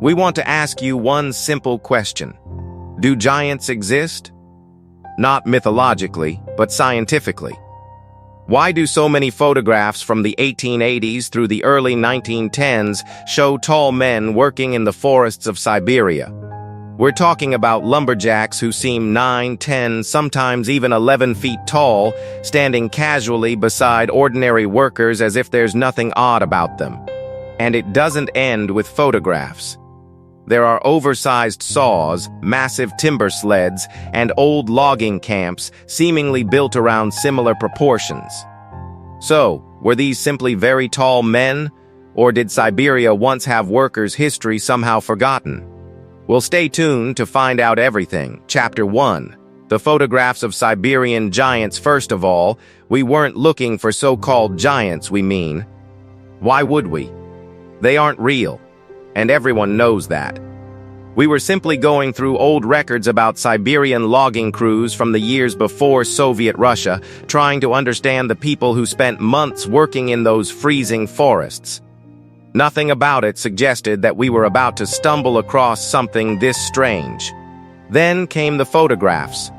We want to ask you one simple question. Do giants exist? Not mythologically, but scientifically. Why do so many photographs from the 1880s through the early 1910s show tall men working in the forests of Siberia? We're talking about lumberjacks who seem 9, 10, sometimes even 11 feet tall, standing casually beside ordinary workers as if there's nothing odd about them. And it doesn't end with photographs. There are oversized saws, massive timber sleds, and old logging camps seemingly built around similar proportions. So, were these simply very tall men, or did Siberia once have workers' history somehow forgotten? Well, stay tuned to find out everything. Chapter 1. The photographs of Siberian giants. First of all, we weren't looking for so-called giants, we mean. Why would we? They aren't real. And everyone knows that. We were simply going through old records about Siberian logging crews from the years before Soviet Russia, trying to understand the people who spent months working in those freezing forests. Nothing about it suggested that we were about to stumble across something this strange. Then came the photographs.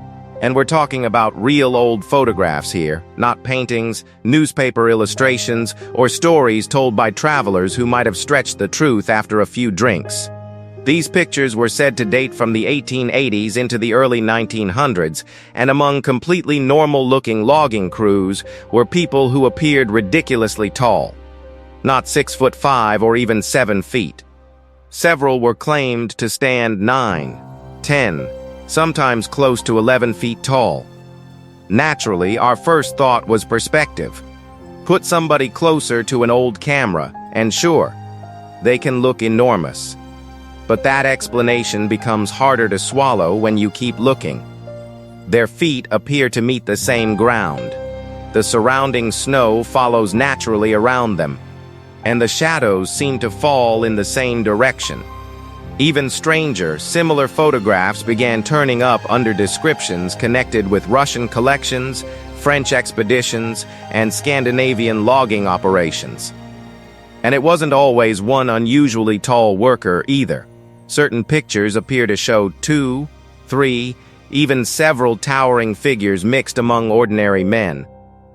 And we're talking about real old photographs here, not paintings, newspaper illustrations, or stories told by travelers who might have stretched the truth after a few drinks. These pictures were said to date from the 1880s into the early 1900s, and among completely normal-looking logging crews were people who appeared ridiculously tall. Not 6'5" or even 7 feet. Several were claimed to stand 9, 10, sometimes close to 11 feet tall. Naturally, our first thought was perspective. Put somebody closer to an old camera, and sure, they can look enormous. But that explanation becomes harder to swallow when you keep looking. Their feet appear to meet the same ground. The surrounding snow follows naturally around them, and the shadows seem to fall in the same direction. Even stranger, similar photographs began turning up under descriptions connected with Russian collections, French expeditions, and Scandinavian logging operations. And it wasn't always one unusually tall worker either. Certain pictures appear to show 2, 3, even several towering figures mixed among ordinary men,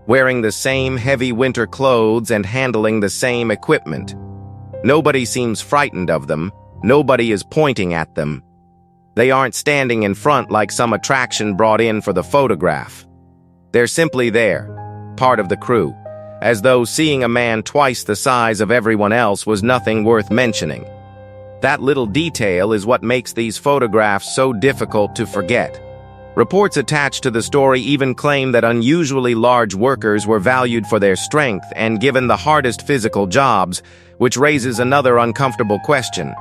wearing the same heavy winter clothes and handling the same equipment. Nobody seems frightened of them. Nobody is pointing at them. They aren't standing in front like some attraction brought in for the photograph. They're simply there, part of the crew, as though seeing a man twice the size of everyone else was nothing worth mentioning. That little detail is what makes these photographs so difficult to forget. Reports attached to the story even claim that unusually large workers were valued for their strength and given the hardest physical jobs, which raises another uncomfortable question.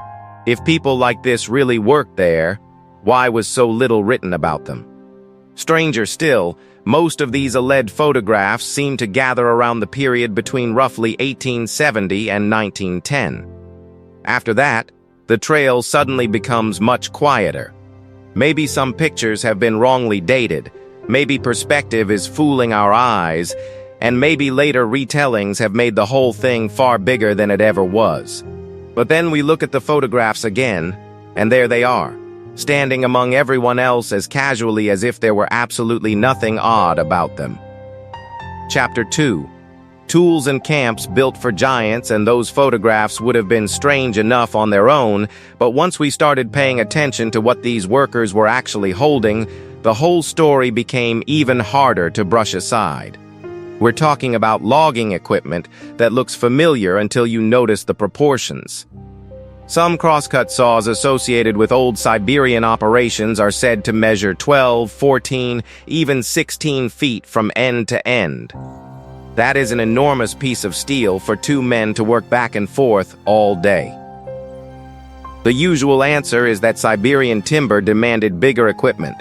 If people like this really worked there, why was so little written about them? Stranger still, most of these alleged photographs seem to gather around the period between roughly 1870 and 1910. After that, the trail suddenly becomes much quieter. Maybe some pictures have been wrongly dated, maybe perspective is fooling our eyes, and maybe later retellings have made the whole thing far bigger than it ever was. But then we look at the photographs again, and there they are, standing among everyone else as casually as if there were absolutely nothing odd about them. Chapter 2. Tools and camps built for giants, and those photographs would have been strange enough on their own, but once we started paying attention to what these workers were actually holding, the whole story became even harder to brush aside. We're talking about logging equipment that looks familiar until you notice the proportions. Some crosscut saws associated with old Siberian operations are said to measure 12, 14, even 16 feet from end to end. That is an enormous piece of steel for 2 men to work back and forth all day. The usual answer is that Siberian timber demanded bigger equipment,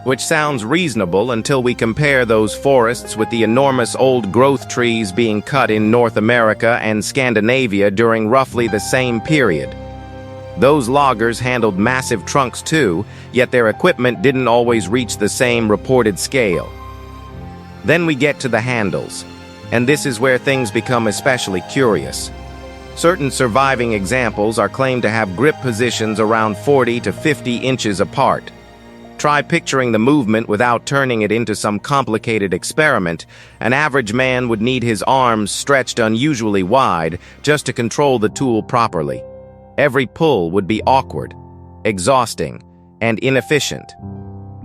which sounds reasonable until we compare those forests with the enormous old growth trees being cut in North America and Scandinavia during roughly the same period. Those loggers handled massive trunks too, yet their equipment didn't always reach the same reported scale. Then we get to the handles, and this is where things become especially curious. Certain surviving examples are claimed to have grip positions around 40 to 50 inches apart. Try picturing the movement without turning it into some complicated experiment. An average man would need his arms stretched unusually wide just to control the tool properly. Every pull would be awkward, exhausting, and inefficient.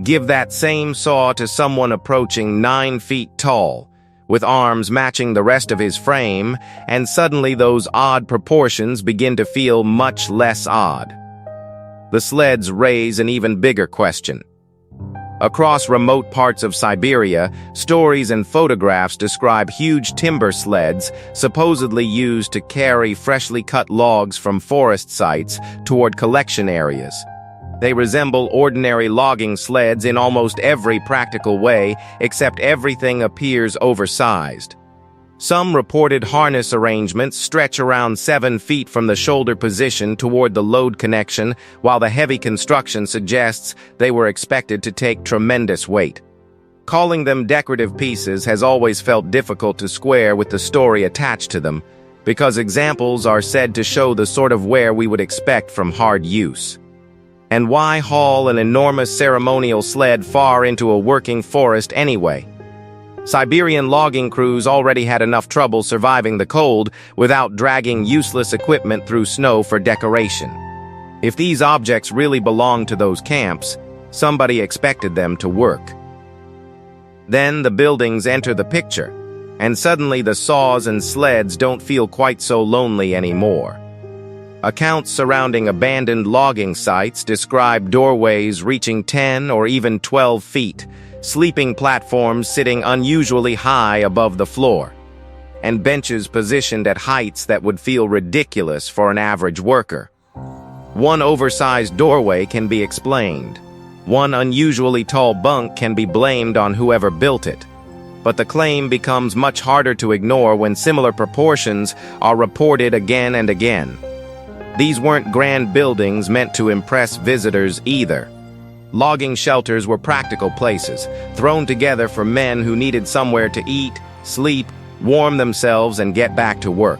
Give that same saw to someone approaching 9 feet tall, with arms matching the rest of his frame, and suddenly those odd proportions begin to feel much less odd. The sleds raise an even bigger question. Across remote parts of Siberia, stories and photographs describe huge timber sleds supposedly used to carry freshly cut logs from forest sites toward collection areas. They resemble ordinary logging sleds in almost every practical way, except everything appears oversized. Some reported harness arrangements stretch around 7 feet from the shoulder position toward the load connection, while the heavy construction suggests they were expected to take tremendous weight. Calling them decorative pieces has always felt difficult to square with the story attached to them, because examples are said to show the sort of wear we would expect from hard use. And why haul an enormous ceremonial sled far into a working forest anyway? Siberian logging crews already had enough trouble surviving the cold without dragging useless equipment through snow for decoration. If these objects really belonged to those camps, somebody expected them to work. Then the buildings enter the picture, and suddenly the saws and sleds don't feel quite so lonely anymore. Accounts surrounding abandoned logging sites describe doorways reaching 10 or even 12 feet, sleeping platforms sitting unusually high above the floor, and benches positioned at heights that would feel ridiculous for an average worker. One oversized doorway can be explained. One unusually tall bunk can be blamed on whoever built it. But the claim becomes much harder to ignore when similar proportions are reported again and again. These weren't grand buildings meant to impress visitors either. Logging shelters were practical places, thrown together for men who needed somewhere to eat, sleep, warm themselves, and get back to work.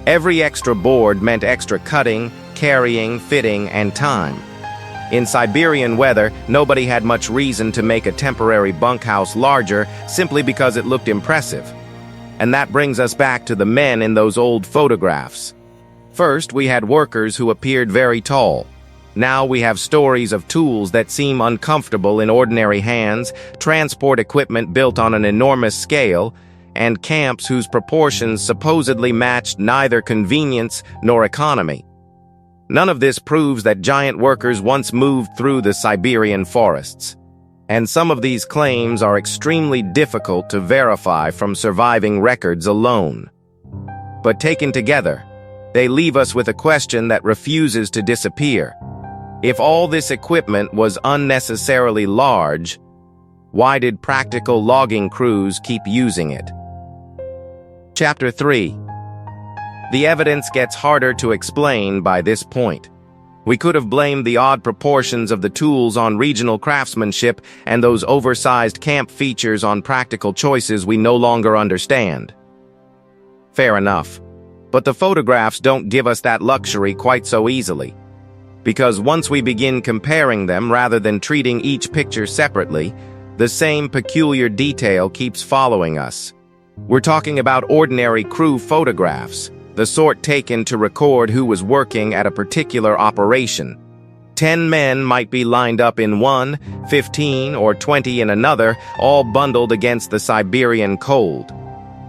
Every extra board meant extra cutting, carrying, fitting, and time. In Siberian weather, nobody had much reason to make a temporary bunkhouse larger simply because it looked impressive. And that brings us back to the men in those old photographs. First, we had workers who appeared very tall. Now we have stories of tools that seem uncomfortable in ordinary hands, transport equipment built on an enormous scale, and camps whose proportions supposedly matched neither convenience nor economy. None of this proves that giant workers once moved through the Siberian forests. And some of these claims are extremely difficult to verify from surviving records alone. But taken together, they leave us with a question that refuses to disappear. If all this equipment was unnecessarily large, why did practical logging crews keep using it? Chapter 3. The evidence gets harder to explain by this point. We could have blamed the odd proportions of the tools on regional craftsmanship and those oversized camp features on practical choices we no longer understand. Fair enough. But the photographs don't give us that luxury quite so easily. Because once we begin comparing them rather than treating each picture separately, the same peculiar detail keeps following us. We're talking about ordinary crew photographs, the sort taken to record who was working at a particular operation. 10 men might be lined up in one, 15 or 20 in another, all bundled against the Siberian cold.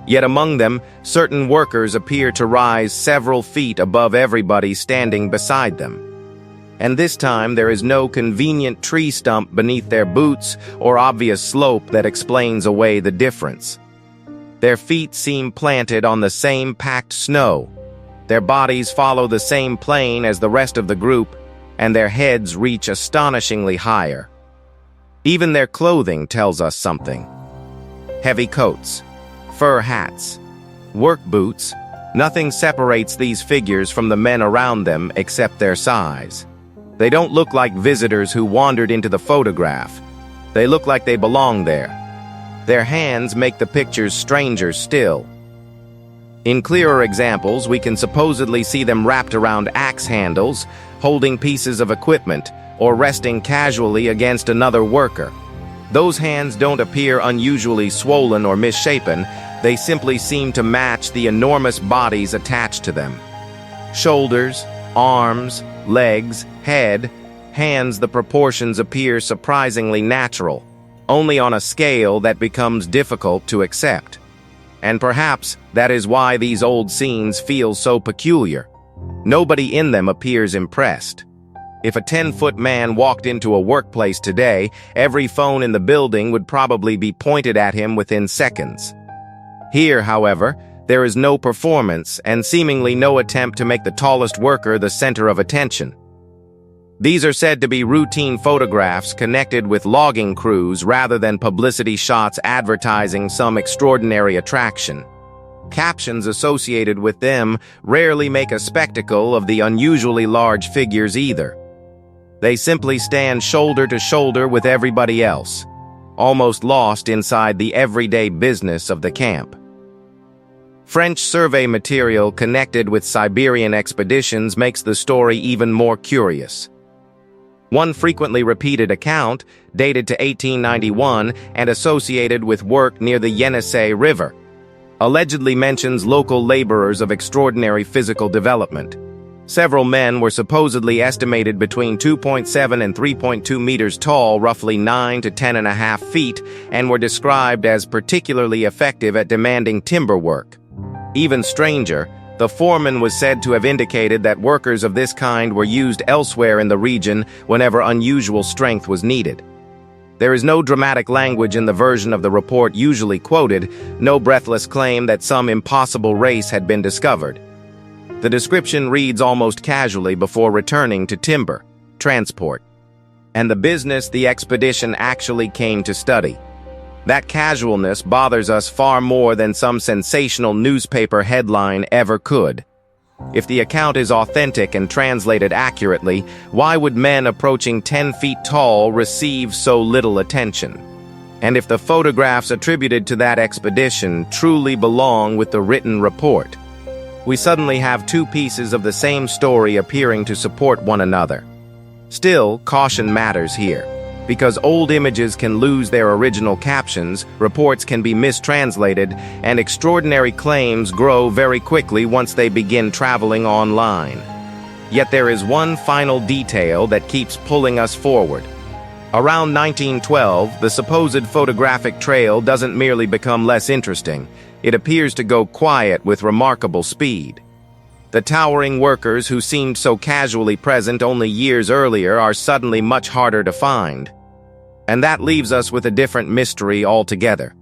Yet among them, certain workers appear to rise several feet above everybody standing beside them. And this time there is no convenient tree stump beneath their boots or obvious slope that explains away the difference. Their feet seem planted on the same packed snow. Their bodies follow the same plane as the rest of the group, and their heads reach astonishingly higher. Even their clothing tells us something. Heavy coats, fur hats, work boots, nothing separates these figures from the men around them except their size. They don't look like visitors who wandered into the photograph. They look like they belong there. Their hands make the pictures stranger still. In clearer examples, we can supposedly see them wrapped around axe handles, holding pieces of equipment, or resting casually against another worker. Those hands don't appear unusually swollen or misshapen, they simply seem to match the enormous bodies attached to them. Shoulders, arms, legs, head, hands, the proportions appear surprisingly natural, only on a scale that becomes difficult to accept. And perhaps that is why these old scenes feel so peculiar. Nobody in them appears impressed. If a 10-foot man walked into a workplace today, every phone in the building would probably be pointed at him within seconds. Here, however, there is no performance and seemingly no attempt to make the tallest worker the center of attention. These are said to be routine photographs connected with logging crews rather than publicity shots advertising some extraordinary attraction. Captions associated with them rarely make a spectacle of the unusually large figures either. They simply stand shoulder to shoulder with everybody else, almost lost inside the everyday business of the camp. French survey material connected with Siberian expeditions makes the story even more curious. One frequently repeated account, dated to 1891 and associated with work near the Yenisei River, allegedly mentions local laborers of extraordinary physical development. Several men were supposedly estimated between 2.7 and 3.2 meters tall, roughly 9 to 10.5 feet, and were described as particularly effective at demanding timber work. Even stranger, the foreman was said to have indicated that workers of this kind were used elsewhere in the region whenever unusual strength was needed. There is no dramatic language in the version of the report usually quoted, no breathless claim that some impossible race had been discovered. The description reads almost casually before returning to timber, transport, and the business the expedition actually came to study. That casualness bothers us far more than some sensational newspaper headline ever could. If the account is authentic and translated accurately, why would men approaching 10 feet tall receive so little attention? And if the photographs attributed to that expedition truly belong with the written report, we suddenly have two pieces of the same story appearing to support one another. Still, caution matters here. Because old images can lose their original captions, reports can be mistranslated, and extraordinary claims grow very quickly once they begin traveling online. Yet there is one final detail that keeps pulling us forward. Around 1912, the supposed photographic trail doesn't merely become less interesting. It appears to go quiet with remarkable speed. The towering workers who seemed so casually present only years earlier are suddenly much harder to find. And that leaves us with a different mystery altogether.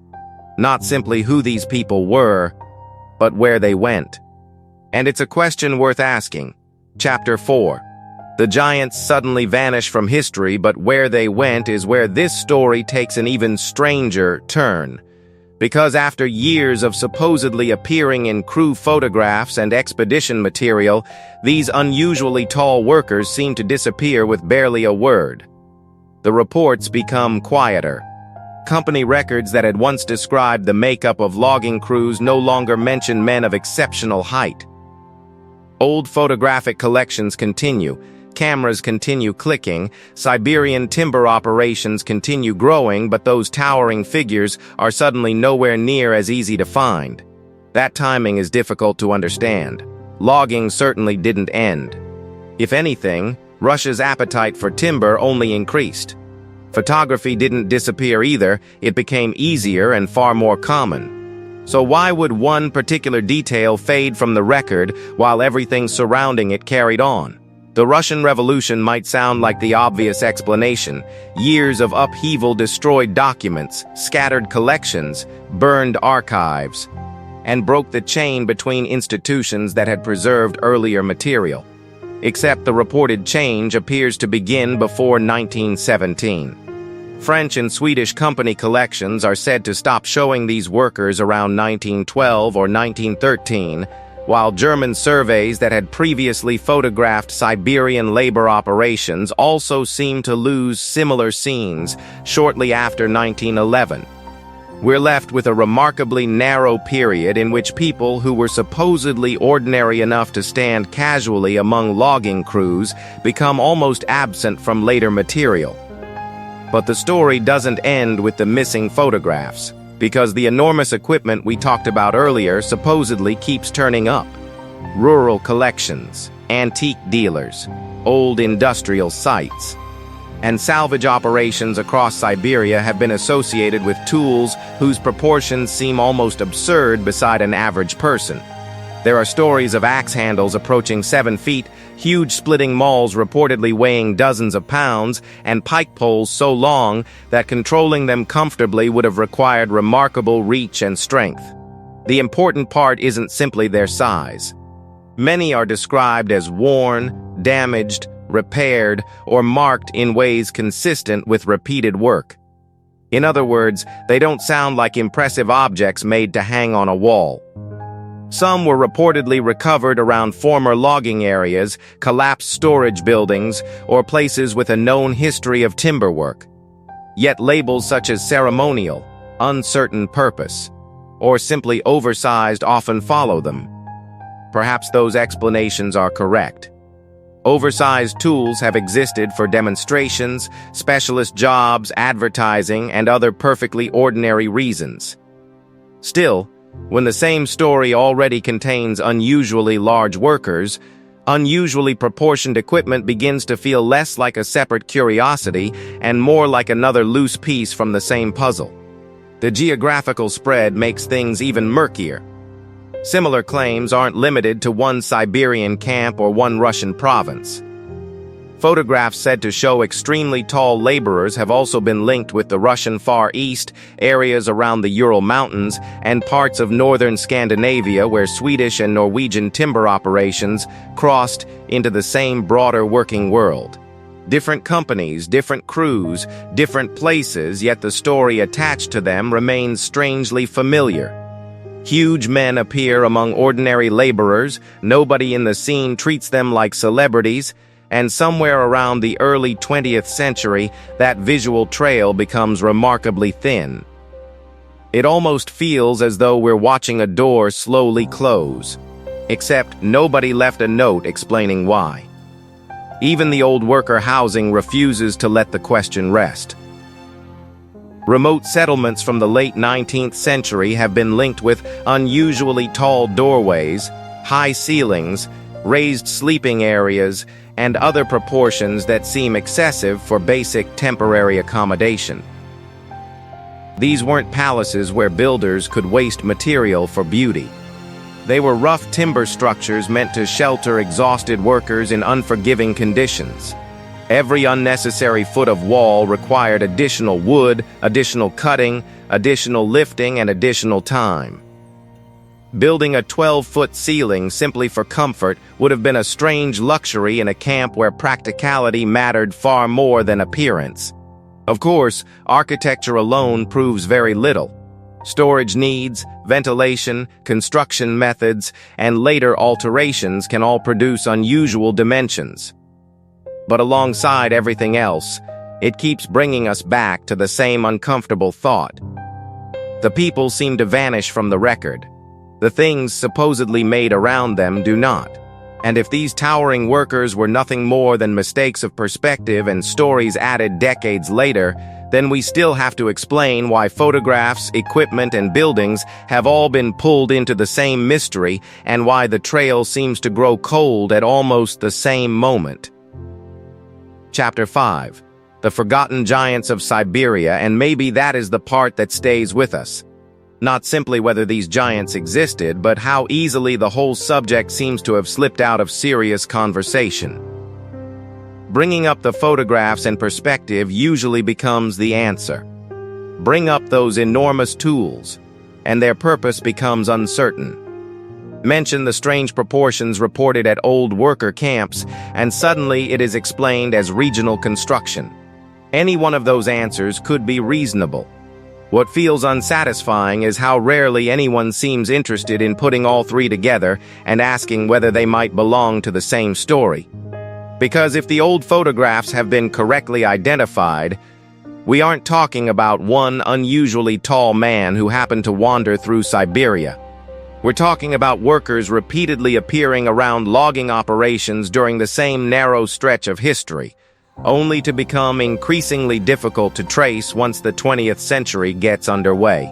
Not simply who these people were, but where they went. And it's a question worth asking. Chapter 4. The giants suddenly vanish from history, but where they went is where this story takes an even stranger turn. Because after years of supposedly appearing in crew photographs and expedition material, these unusually tall workers seem to disappear with barely a word. The reports become quieter. Company records that had once described the makeup of logging crews no longer mention men of exceptional height. Old photographic collections continue. Cameras continue clicking, Siberian timber operations continue growing, but those towering figures are suddenly nowhere near as easy to find. That timing is difficult to understand. Logging certainly didn't end. If anything, Russia's appetite for timber only increased. Photography didn't disappear either, it became easier and far more common. So why would one particular detail fade from the record while everything surrounding it carried on? The Russian Revolution might sound like the obvious explanation. Years of upheaval destroyed documents, scattered collections, burned archives, and broke the chain between institutions that had preserved earlier material. Except the reported change appears to begin before 1917. French and Swedish company collections are said to stop showing these workers around 1912 or 1913, while German surveys that had previously photographed Siberian labor operations also seem to lose similar scenes shortly after 1911. We're left with a remarkably narrow period in which people who were supposedly ordinary enough to stand casually among logging crews become almost absent from later material. But the story doesn't end with the missing photographs, because the enormous equipment we talked about earlier supposedly keeps turning up. Rural collections, antique dealers, old industrial sites, and salvage operations across Siberia have been associated with tools whose proportions seem almost absurd beside an average person. There are stories of axe handles approaching 7 feet, huge splitting mauls reportedly weighing dozens of pounds, and pike poles so long that controlling them comfortably would have required remarkable reach and strength. The important part isn't simply their size. Many are described as worn, damaged, repaired, or marked in ways consistent with repeated work. In other words, they don't sound like impressive objects made to hang on a wall. Some were reportedly recovered around former logging areas, collapsed storage buildings, or places with a known history of timber work. Yet labels such as ceremonial, uncertain purpose, or simply oversized often follow them. Perhaps those explanations are correct. Oversized tools have existed for demonstrations, specialist jobs, advertising, and other perfectly ordinary reasons. Still, when the same story already contains unusually large workers, unusually proportioned equipment begins to feel less like a separate curiosity and more like another loose piece from the same puzzle. The geographical spread makes things even murkier. Similar claims aren't limited to one Siberian camp or one Russian province. Photographs said to show extremely tall laborers have also been linked with the Russian Far East, areas around the Ural Mountains, and parts of northern Scandinavia where Swedish and Norwegian timber operations crossed into the same broader working world. Different companies, different crews, different places, yet the story attached to them remains strangely familiar. Huge men appear among ordinary laborers, nobody in the scene treats them like celebrities, and somewhere around the early 20th century, that visual trail becomes remarkably thin. It almost feels as though we're watching a door slowly close, except nobody left a note explaining why. Even the old worker housing refuses to let the question rest. Remote settlements from the late 19th century have been linked with unusually tall doorways, high ceilings, raised sleeping areas, and other proportions that seem excessive for basic temporary accommodation. These weren't palaces where builders could waste material for beauty. They were rough timber structures meant to shelter exhausted workers in unforgiving conditions. Every unnecessary foot of wall required additional wood, additional cutting, additional lifting, and additional time. Building a 12-foot ceiling simply for comfort would have been a strange luxury in a camp where practicality mattered far more than appearance. Of course, architecture alone proves very little. Storage needs, ventilation, construction methods, and later alterations can all produce unusual dimensions. But alongside everything else, it keeps bringing us back to the same uncomfortable thought. The people seem to vanish from the record. The things supposedly made around them do not. And if these towering workers were nothing more than mistakes of perspective and stories added decades later, then we still have to explain why photographs, equipment, and buildings have all been pulled into the same mystery and why the trail seems to grow cold at almost the same moment. Chapter 5. The Forgotten Giants of Siberia, and maybe that is the part that stays with us. Not simply whether these giants existed, but how easily the whole subject seems to have slipped out of serious conversation. Bringing up the photographs and perspective usually becomes the answer. Bring up those enormous tools, and their purpose becomes uncertain. Mention the strange proportions reported at old worker camps, and suddenly it is explained as regional construction. Any one of those answers could be reasonable. What feels unsatisfying is how rarely anyone seems interested in putting all three together and asking whether they might belong to the same story. Because if the old photographs have been correctly identified, We aren't talking about one unusually tall man who happened to wander through Siberia. We're talking about workers repeatedly appearing around logging operations during the same narrow stretch of history, only to become increasingly difficult to trace once the 20th century gets underway.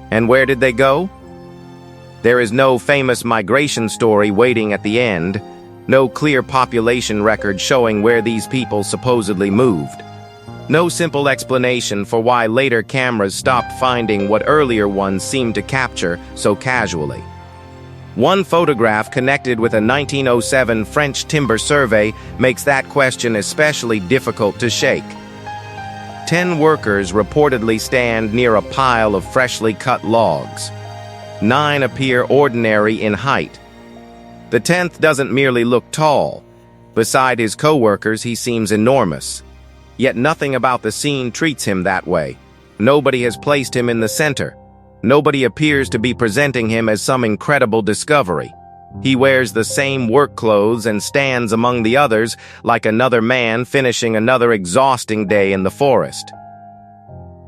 And where did they go? There is no famous migration story waiting at the end, no clear population record showing where these people supposedly moved. No simple explanation for why later cameras stopped finding what earlier ones seemed to capture so casually. One photograph connected with a 1907 French timber survey makes that question especially difficult to shake. 10 workers reportedly stand near a pile of freshly cut logs. 9 appear ordinary in height. The 10th doesn't merely look tall. Beside his co-workers, he seems enormous. Yet nothing about the scene treats him that way. Nobody has placed him in the center. Nobody appears to be presenting him as some incredible discovery. He wears the same work clothes and stands among the others like another man finishing another exhausting day in the forest.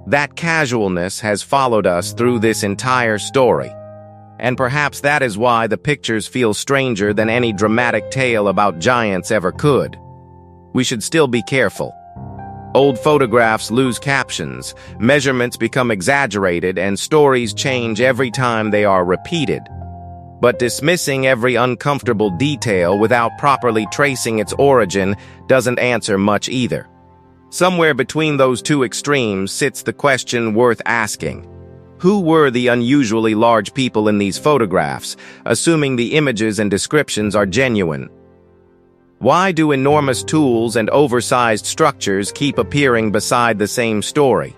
That casualness has followed us through this entire story. And perhaps that is why the pictures feel stranger than any dramatic tale about giants ever could. We should still be careful. Old photographs lose captions, measurements become exaggerated, and stories change every time they are repeated. But dismissing every uncomfortable detail without properly tracing its origin doesn't answer much either. Somewhere between those two extremes sits the question worth asking. Who were the unusually large people in these photographs, assuming the images and descriptions are genuine? Why do enormous tools and oversized structures keep appearing beside the same story?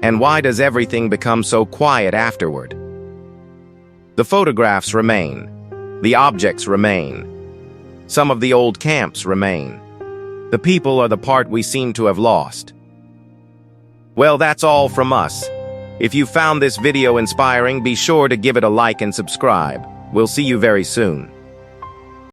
And why does everything become so quiet afterward? The photographs remain. The objects remain. Some of the old camps remain. The people are the part we seem to have lost. Well, that's all from us. If you found this video inspiring, be sure to give it a like and subscribe. We'll see you very soon.